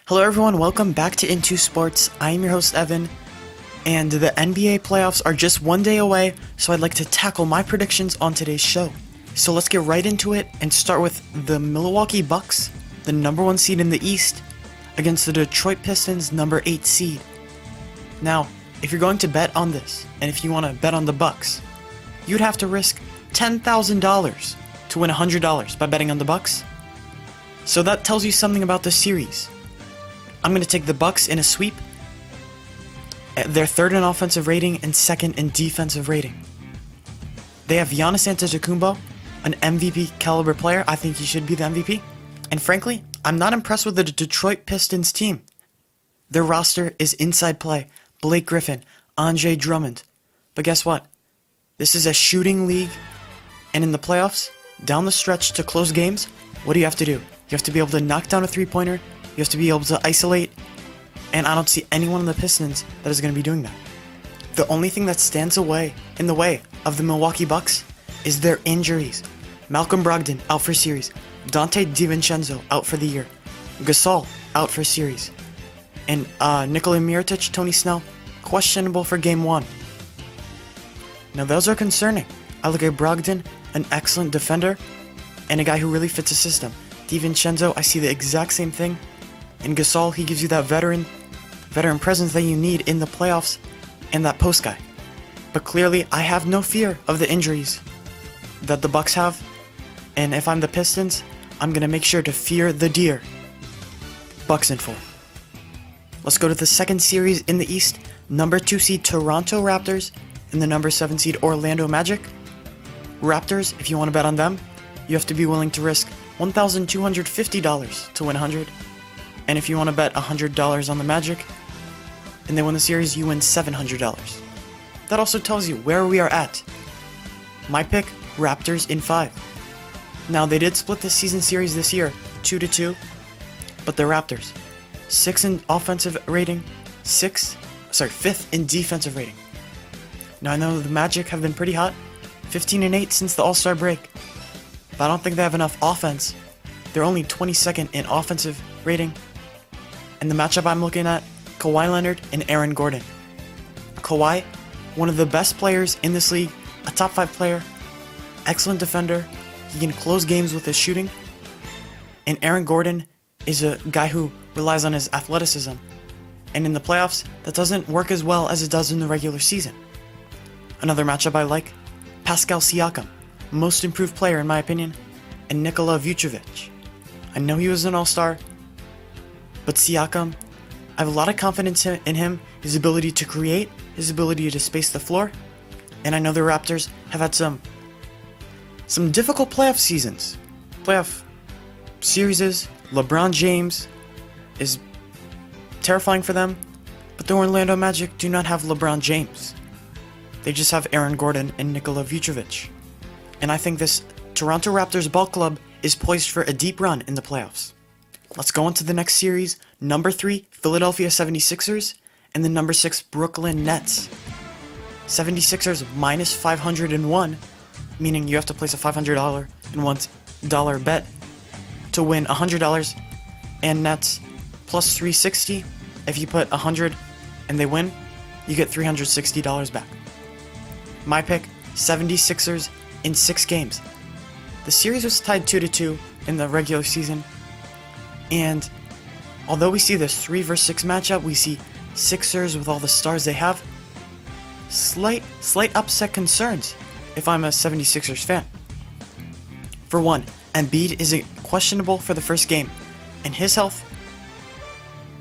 Hello everyone, welcome back to Into Sports. I am your host Evan, and the NBA playoffs are just one day away, so I'd like to tackle my predictions on today's show. So let's get right into it and start with the Milwaukee Bucks, the number 1 seed in the East, against the Detroit Pistons, number 8 seed. Now, if you're going to bet on this, and if you want to bet on the Bucks, you'd have to risk $10,000 to win $100 by betting on the Bucks. So that tells you something about the series. I'm going to take the Bucks in a sweep. They're third in offensive rating and second in defensive rating. They have Giannis Antetokounmpo, an MVP caliber player. I think he should be the MVP. And frankly, I'm not impressed with the Detroit Pistons team. Their roster is inside play. Blake Griffin, Andre Drummond. But guess what? This is a shooting league. And in the playoffs, down the stretch to close games, what do you have to do? You have to be able to knock down a three-pointer. You have to be able to isolate, and I don't see anyone in the Pistons that is going to be doing that. The only thing that stands in the way of the Milwaukee Bucks is their injuries. Malcolm Brogdon out for series, Dante DiVincenzo out for the year, Gasol out for series, and Nikola Mirotic, Tony Snell, questionable for Game 1. Now those are concerning. I look at Brogdon, an excellent defender, and a guy who really fits a system. DiVincenzo, I see the exact same thing. And Gasol, he gives you that veteran presence that you need in the playoffs and that post guy. But clearly, I have no fear of the injuries that the Bucks have. And if I'm the Pistons, I'm going to make sure to fear the deer. Bucks in 4. Let's go to the second series in the East. Number 2 seed Toronto Raptors and the number 7 seed Orlando Magic. Raptors, if you want to bet on them, you have to be willing to risk $1,250 to win 100. And if you want to bet $100 on the Magic, and they win the series, you win $700. That also tells you where we are at. My pick, Raptors in 5. Now, they did split the season series this year, 2-2, but the Raptors, 6th in offensive rating, 5th in defensive rating. Now, I know the Magic have been pretty hot, 15-8 since the All-Star break, but I don't think they have enough offense. They're only 22nd in offensive rating. And the matchup I'm looking at, Kawhi Leonard and Aaron Gordon. Kawhi, one of the best players in this league, a top 5 player, excellent defender, he can close games with his shooting. And Aaron Gordon is a guy who relies on his athleticism. And in the playoffs, that doesn't work as well as it does in the regular season. Another matchup I like, Pascal Siakam, most improved player in my opinion, and Nikola Vucevic. I know he was an all-star, but Siakam, I have a lot of confidence in him, his ability to create, his ability to space the floor, and I know the Raptors have had some difficult playoff seasons. Playoff series, LeBron James is terrifying for them, but the Orlando Magic do not have LeBron James. They just have Aaron Gordon and Nikola Vucevic. And I think this Toronto Raptors ball club is poised for a deep run in the playoffs. Let's go on to the next series. Number 3, Philadelphia 76ers, and the number 6, Brooklyn Nets. 76ers minus 501, meaning you have to place a $500 bet to win $100, and Nets plus 360. If you put 100 and they win, you get $360 back. My pick, 76ers in 6 games. The series was tied 2-2 in the regular season, and although we see this 3 vs 6 matchup, we see Sixers with all the stars they have. Slight upset concerns if I'm a 76ers fan. For one, Embiid is questionable for the first game, and his health,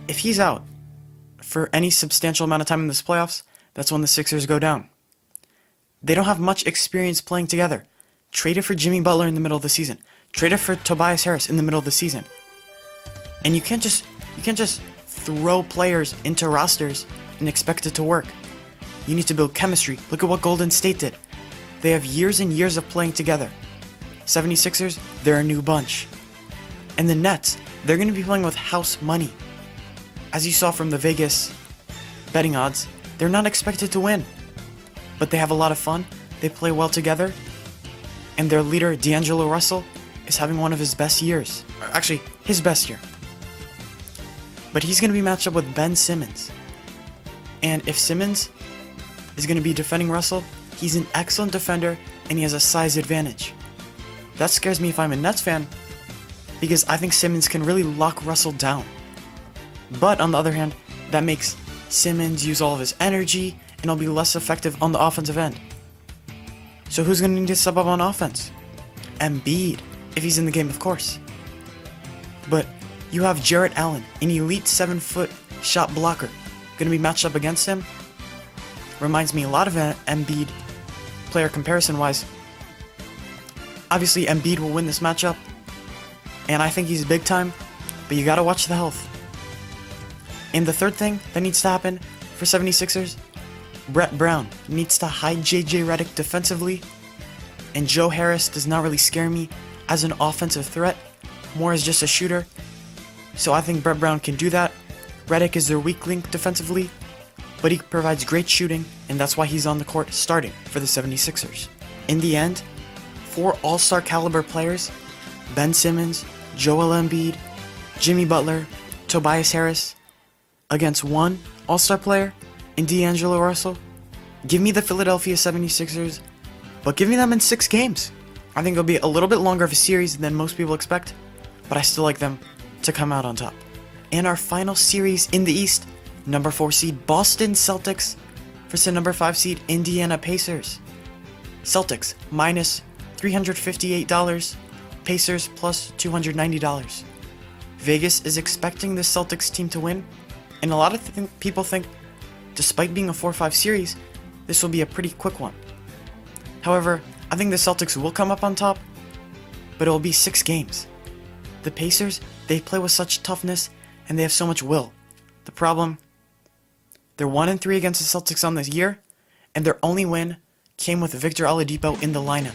if he's out for any substantial amount of time in this playoffs, that's when the Sixers go down. They don't have much experience playing together. Traded for Jimmy Butler in the middle of the season. Traded for Tobias Harris in the middle of the season. And you can't just throw players into rosters and expect it to work. You need to build chemistry. Look at what Golden State did. They have years and years of playing together. 76ers, they're a new bunch. And the Nets, they're going to be playing with house money. As you saw from the Vegas betting odds, they're not expected to win. But they have a lot of fun, they play well together, and their leader, D'Angelo Russell, is having one of his best years. Actually, his best year. But he's going to be matched up with Ben Simmons. And if Simmons is going to be defending Russell, he's an excellent defender and he has a size advantage. That scares me if I'm a Nets fan, because I think Simmons can really lock Russell down. But on the other hand, that makes Simmons use all of his energy and he'll be less effective on the offensive end. So who's going to need to step up on offense? Embiid, if he's in the game, of course. But you have Jarrett Allen, an elite 7-foot shot blocker, going to be matched up against him. Reminds me a lot of Embiid, player comparison-wise. Obviously, Embiid will win this matchup, and I think he's big time, but you gotta watch the health. And the third thing that needs to happen for 76ers, Brett Brown needs to hide JJ Redick defensively, and Joe Harris does not really scare me as an offensive threat, more as just a shooter. So I think Brett Brown can do that. Redick is their weak link defensively, but he provides great shooting, and that's why he's on the court starting for the 76ers. In the end, 4 all-star caliber players, Ben Simmons, Joel Embiid, Jimmy Butler, Tobias Harris, against 1 all-star player in D'Angelo Russell. Give me the Philadelphia 76ers, but give me them in 6 games. I think it'll be a little bit longer of a series than most people expect, but I still like them to come out on top. And our final series in the East, number 4 seed Boston Celtics versus number 5 seed Indiana Pacers. Celtics minus $358, Pacers plus $290. Vegas is expecting the Celtics team to win, and a lot of people think, despite being a 4-5 series, this will be a pretty quick one. However, I think the Celtics will come up on top, but it will be 6 games. The Pacers, they play with such toughness, and they have so much will. The problem, they're 1-3 against the Celtics on this year, and their only win came with Victor Oladipo in the lineup.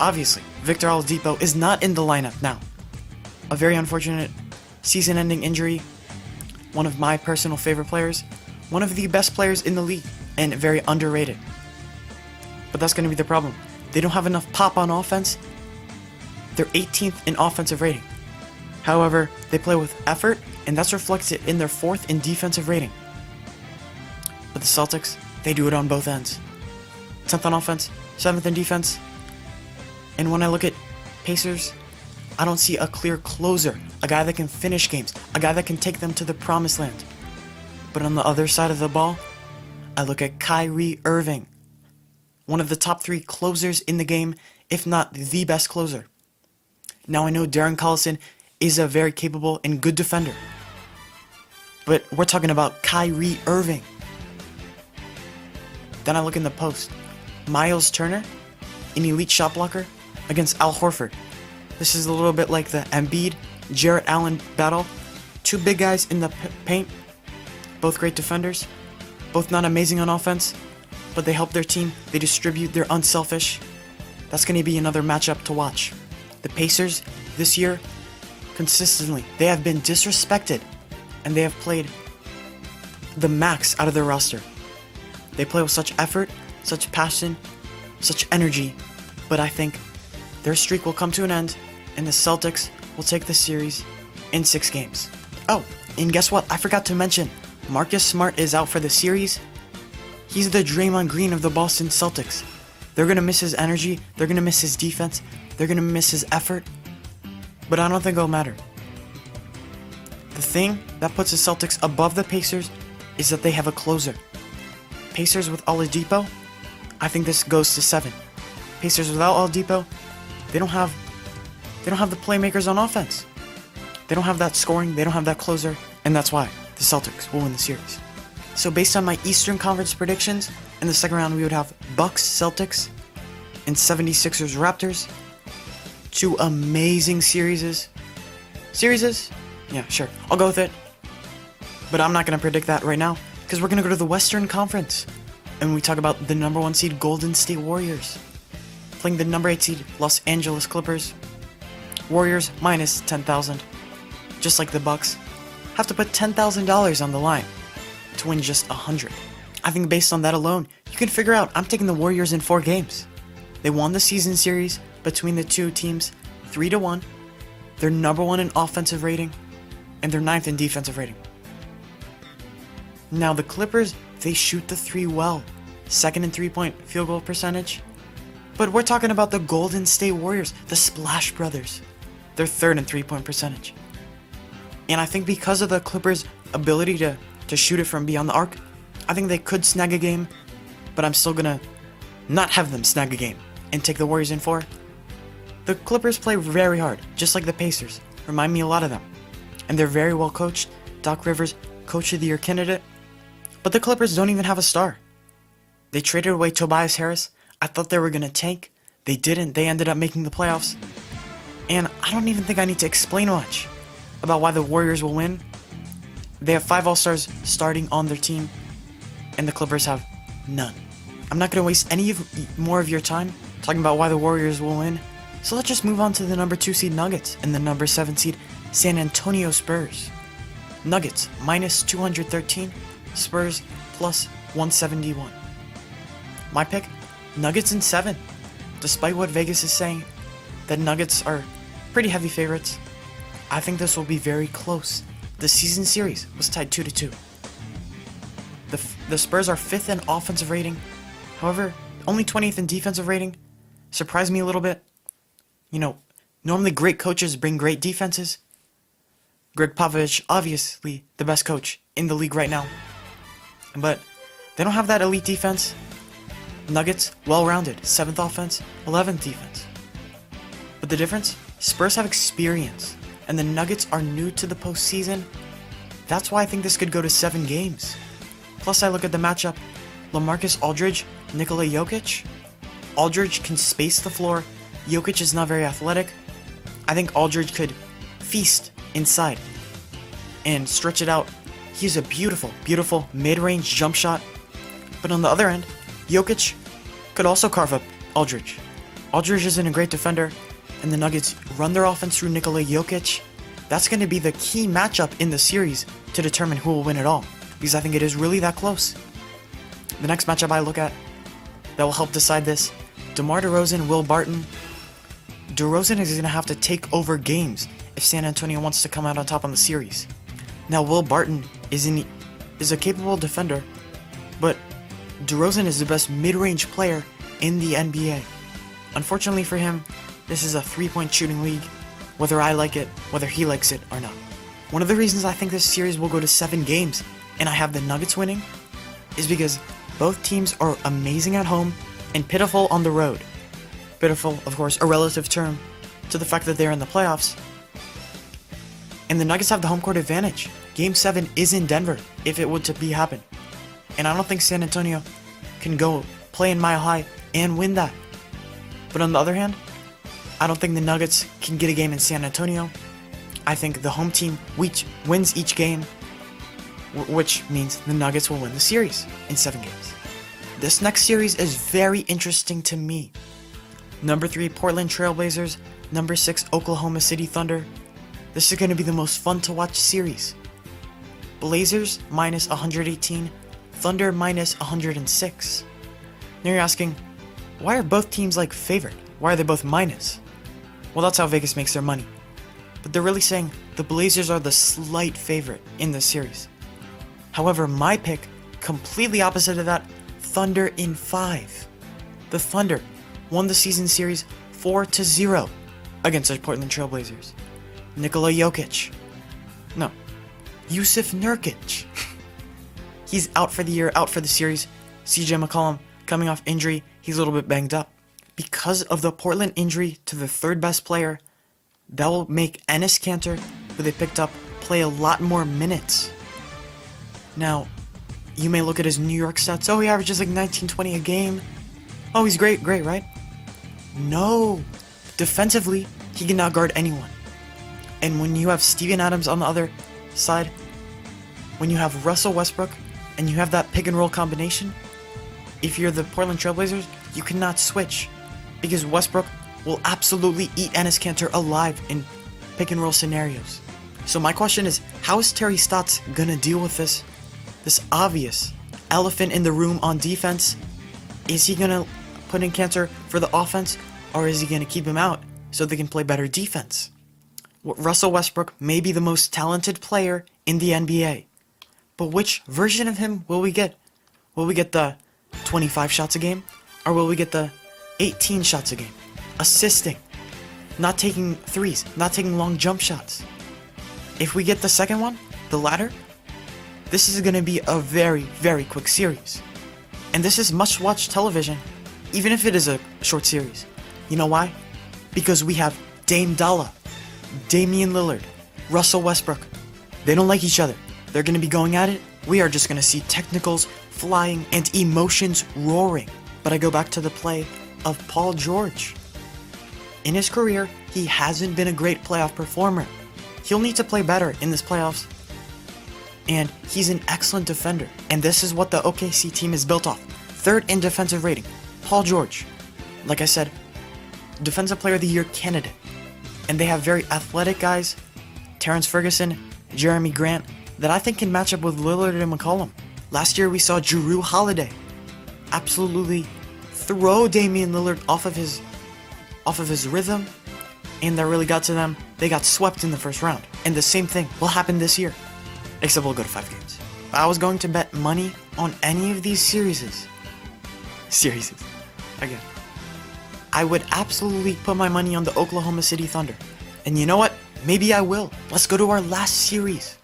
Obviously, Victor Oladipo is not in the lineup now. A very unfortunate season-ending injury. One of my personal favorite players. One of the best players in the league, and very underrated. But that's going to be the problem. They don't have enough pop on offense. They're 18th in offensive rating. However, they play with effort, and that's reflected in their 4th in defensive rating. But the Celtics, they do it on both ends. 10th on offense, 7th in defense. And when I look at Pacers, I don't see a clear closer, a guy that can finish games, a guy that can take them to the promised land. But on the other side of the ball, I look at Kyrie Irving, one of the top 3 closers in the game, if not the best closer. Now I know Darren Collison is a very capable and good defender, but we're talking about Kyrie Irving. Then I look in the post. Miles Turner, an elite shot blocker, against Al Horford. This is a little bit like the Embiid, Jarrett Allen battle. 2 big guys in the paint, both great defenders, both not amazing on offense, but they help their team, they distribute, they're unselfish. That's going to be another matchup to watch. The Pacers, this year, consistently, they have been disrespected, and they have played the max out of their roster. They play with such effort, such passion, such energy, but I think their streak will come to an end, and the Celtics will take the series in 6 games. Oh, and guess what? I forgot to mention, Marcus Smart is out for the series. He's the Draymond Green of the Boston Celtics. They're going to miss his energy, they're going to miss his defense, they're going to miss his effort, but I don't think it'll matter. The thing that puts the Celtics above the Pacers is that they have a closer. Pacers with Oladipo, I think this goes to 7. Pacers without Oladipo, they don't have the playmakers on offense. They don't have that scoring, they don't have that closer, and that's why the Celtics will win the series. So based on my Eastern Conference predictions, in the second round we would have Bucks Celtics and 76ers Raptors. 2 amazing series? Yeah, sure. I'll go with it. But I'm not going to predict that right now, because we're going to go to the Western Conference. And we talk about the number 1 seed Golden State Warriors playing the number 8 seed Los Angeles Clippers. Warriors minus 10,000. Just like the Bucks, have to put $10,000 on the line to win just 100. I think based on that alone, you can figure out I'm taking the Warriors in 4 games. They won the season series between the 2 teams 3-1. They're number 1 in offensive rating. and they're 9th in defensive rating. Now the Clippers, they shoot the 3 well, 2nd in 3-point field goal percentage. But we're talking about the Golden State Warriors, the Splash Brothers. They're 3rd in 3-point percentage. And I think because of the Clippers' ability to shoot it from beyond the arc, I think they could snag a game, but I'm still gonna not have them snag a game and take the Warriors in 4. The Clippers play very hard, just like the Pacers. Remind me a lot of them. And they're very well coached. Doc Rivers, Coach of the Year candidate. But the Clippers don't even have a star. They traded away Tobias Harris. I thought they were gonna tank. They didn't. They ended up making the playoffs. And I don't even think I need to explain much about why the Warriors will win. They have 5 All-Stars starting on their team, and the Clippers have none. I'm not going to waste more of your time talking about why the Warriors will win, so let's just move on to the number 2 seed Nuggets and the number 7 seed San Antonio Spurs. Nuggets, minus 213, Spurs, plus 171. My pick, Nuggets in 7. Despite what Vegas is saying, that Nuggets are pretty heavy favorites, I think this will be very close. The season series was tied 2-2. The Spurs are 5th in offensive rating, however, only 20th in defensive rating. Surprised me a little bit. You know, normally great coaches bring great defenses. Greg Popovich, obviously the best coach in the league right now. But they don't have that elite defense. Nuggets, well-rounded, 7th offense, 11th defense. But the difference? Spurs have experience, and the Nuggets are new to the postseason. That's why I think this could go to 7 games. Plus, I look at the matchup. LaMarcus Aldridge, Nikola Jokic. Aldridge can space the floor. Jokic is not very athletic. I think Aldridge could feast inside and stretch it out. He's a beautiful, beautiful mid-range jump shot. But on the other end, Jokic could also carve up Aldridge. Aldridge isn't a great defender, and the Nuggets run their offense through Nikola Jokic. That's going to be the key matchup in the series to determine who will win it all, because I think it is really that close. The next matchup I look at that will help decide this, DeMar DeRozan, Will Barton. DeRozan is going to have to take over games if San Antonio wants to come out on top on the series. Now, Will Barton is a capable defender, but DeRozan is the best mid-range player in the NBA. Unfortunately for him, this is a 3-point shooting league, whether I like it, whether he likes it or not. One of the reasons I think this series will go to 7 games, and I have the Nuggets winning, is because both teams are amazing at home and pitiful on the road. Pitiful, of course, a relative term to the fact that they're in the playoffs. And the Nuggets have the home court advantage. Game 7 is in Denver, if it would to be happen. And I don't think San Antonio can go play in Mile High and win that. But on the other hand, I don't think the Nuggets can get a game in San Antonio. I think the home team wins each game, which means the Nuggets will win the series in 7 games. This next series is very interesting to me. Number 3, Portland Trail Blazers. Number 6, Oklahoma City Thunder. This is going to be the most fun to watch series. Blazers minus 118, Thunder minus 106. Now you're asking, why are both teams like favored? Why are they both minus? Well, that's how Vegas makes their money. But they're really saying the Blazers are the slight favorite in this series. However, my pick, completely opposite of that, Thunder in 5. The Thunder won the season series 4-0 against the Portland Trail Blazers. Nikola Jokic. No. Yusuf Nurkic. He's out for the year, out for the series. CJ McCollum coming off injury. He's a little bit banged up. Because of the Portland injury to the 3rd best player, that will make Enes Kanter, who they picked up, play a lot more minutes. Now, you may look at his New York stats. Oh, he averages like 19-20 a game. Oh, he's great, right? No. Defensively, he can not guard anyone. And when you have Steven Adams on the other side, when you have Russell Westbrook, and you have that pick and roll combination, if you're the Portland Trail Blazers, you cannot switch, because Westbrook will absolutely eat Enes Kanter alive in pick and roll scenarios. So my question is, how is Terry Stotts gonna deal with this obvious elephant in the room on defense? Is he gonna put in Kanter for the offense, or is he gonna keep him out so they can play better defense? Russell Westbrook may be the most talented player in the NBA. But which version of him will we get? Will we get the 25 shots a game? Or will we get the 18 shots a game? Assisting. Not taking threes. Not taking long jump shots. If we get the second one, the latter, this is going to be a very, very quick series. And this is must-watch television, even if it is a short series. You know why? Because we have Dame Dalla, Damian Lillard, Russell Westbrook. They don't like each other. They're going to be going at it. We are just going to see technicals flying and emotions roaring. But I go back to the play of Paul George. In his career, he hasn't been a great playoff performer. He'll need to play better in this playoffs. And he's an excellent defender. And this is what the OKC team is built off. Third in defensive rating. Paul George. Like I said, Defensive Player of the Year candidate. And they have very athletic guys. Terrence Ferguson, Jeremy Grant, that I think can match up with Lillard and McCollum. Last year we saw Jrue Holiday absolutely throw Damian Lillard off of his rhythm. And that really got to them. They got swept in the first round. And the same thing will happen this year. Except we'll go to 5 games. If I was going to bet money on any of these series, again, I would absolutely put my money on the Oklahoma City Thunder. And you know what? Maybe I will. Let's go to our last series.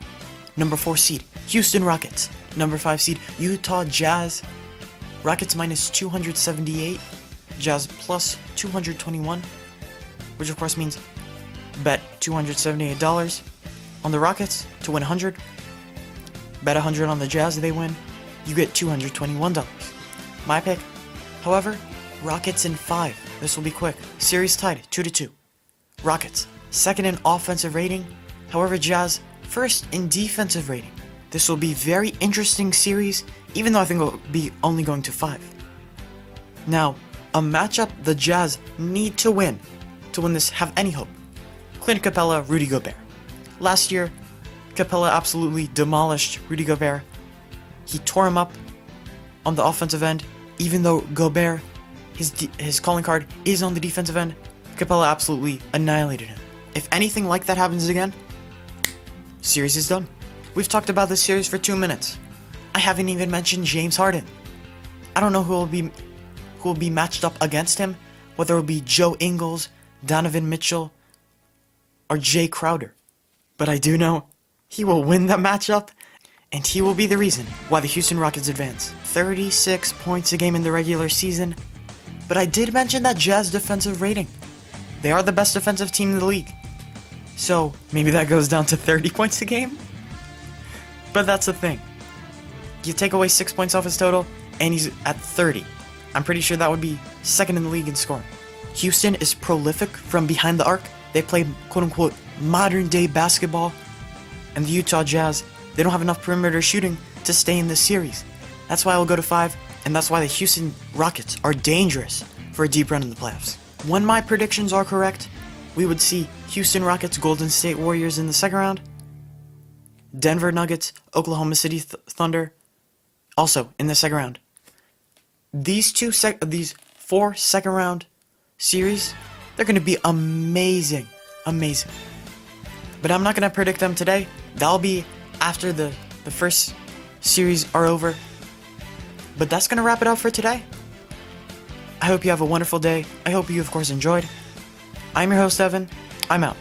Number 4 seed, Houston Rockets. Number 5 seed, Utah Jazz. Rockets minus 278. Jazz plus 221. Which of course means bet $278 on the Rockets to win 100. Bet 100 on the Jazz, they win. You get $221. My pick. However, Rockets in 5. This will be quick. Series tied 2-2. Rockets, second in offensive rating. However, Jazz, first in defensive rating. This will be very interesting series, even though I think it will be only going to 5. Now, a matchup the Jazz need to win this, have any hope. Clint Capella, Rudy Gobert. Last year, Capella absolutely demolished Rudy Gobert. He tore him up on the offensive end, even though Gobert, his calling card is on the defensive end. Capella absolutely annihilated him. If anything like that happens again, series is done. We've talked about this series for 2 minutes. I haven't even mentioned James Harden. I don't know who will be matched up against him, whether it will be Joe Ingles, Donovan Mitchell, or Jay Crowder. But I do know he will win that matchup, and he will be the reason why the Houston Rockets advance. 36 points a game in the regular season. But I did mention that Jazz defensive rating. They are the best defensive team in the league. So maybe that goes down to 30 points a game? But that's the thing. You take away 6 points off his total, and he's at 30. I'm pretty sure that would be second in the league in scoring. Houston is prolific from behind the arc. They play quote-unquote modern-day basketball. And the Utah Jazz, they don't have enough perimeter shooting to stay in this series. That's why I'll go to 5, and that's why the Houston Rockets are dangerous for a deep run in the playoffs. When my predictions are correct, we would see Houston Rockets, Golden State Warriors in the second round. Denver Nuggets, Oklahoma City Thunder, also in the second round. These 4 second round series, they're going to be amazing. But I'm not going to predict them today. That'll be after the first series are over. But that's going to wrap it up for today. I hope you have a wonderful day. I hope you, of course, enjoyed. I'm your host, Evan. I'm out.